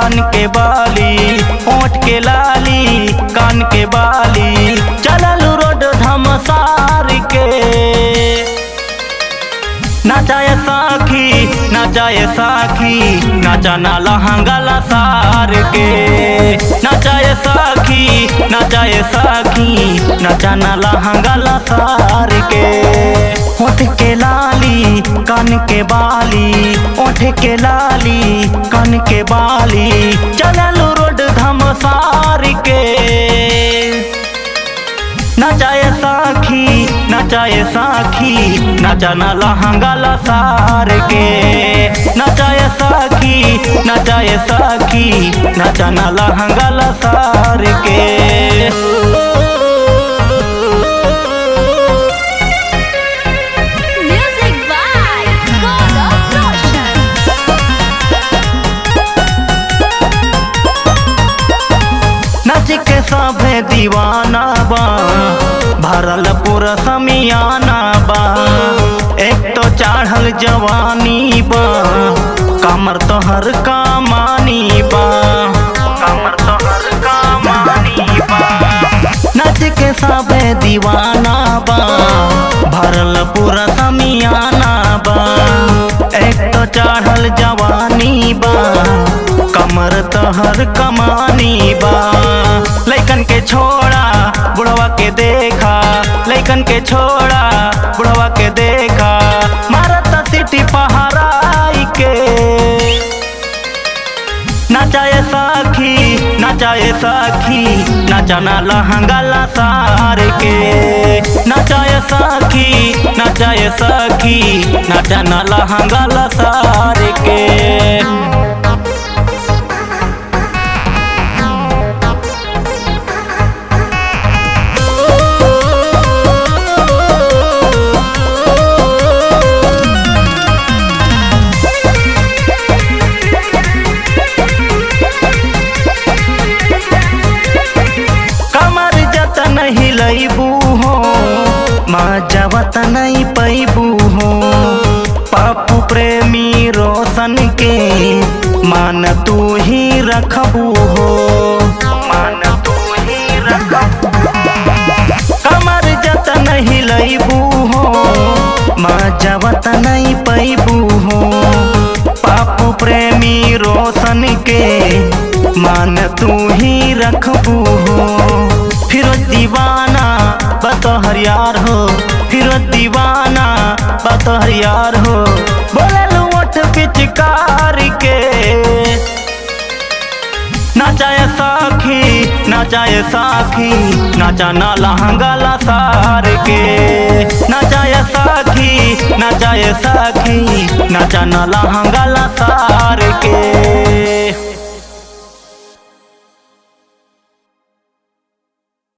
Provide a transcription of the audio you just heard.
कान के बाली, होठ के लाली, कान के बाली, चलल रोड धमसार के। नाचाए साखी, नाचाए साखी, नाचा ना लहंगा लसार के। नाचाए साखी, नाचाए साखी, नाचा ना लहंगा लसार के। होठ के लाली, कान के बाली, होठ के लाली, कान के बाली, चलल रोड धमसार के। नाचाए साखी, नाचाए साखी, नाचा ना लहंगा लसार के। नाचाए साखी, नाचाए साखी, नाचा ना लहंगा लसार के। नाच के सभे दीवाना बा, भरल पूरा समियाना बा। एक तो चढ़ल जवानी बा, कमर तोहर कमानी बा, कमर तोहर कमानी बा। नाच के सभे दीवाना बा, भरल पूरा समियाना बा। एक तो चढ़ल जवानी बा, कमर तोहर कमानी बा। लइकन के छोड़ा बुढ़वा के देखा, लइकन के छोड़ा बुढ़वा के देखा, मारता सिटी पहराई के। नाचाए साखी, नाचाए साखी, नाचा ना लहंगा लसार के। नाचाए साखी, नाचाए साखी, नाचा ना लहंगा लसार के। हिलैबू हो मजावत नहीं पैबू हो। पापू प्रेमी रोशन के मान तू ही रखबू हो, मान तू ही रखबू। कमर जतन हिलैबू हो मजावत नहीं पैबू हो। पापू प्रेमी रोशन के मान तू ही रखबू हो। फिरोज दीवाना बतोहर यार हो, फिरोज दीवाना बतोहर यार हो। बोले ओठ पिचकार के। नाचाए साखी, नाचाए साखी, नाचा ना लहंगा लसार के। नाचाए साखी, नाचाए साखी, नाचा ना लहंगा लसार के।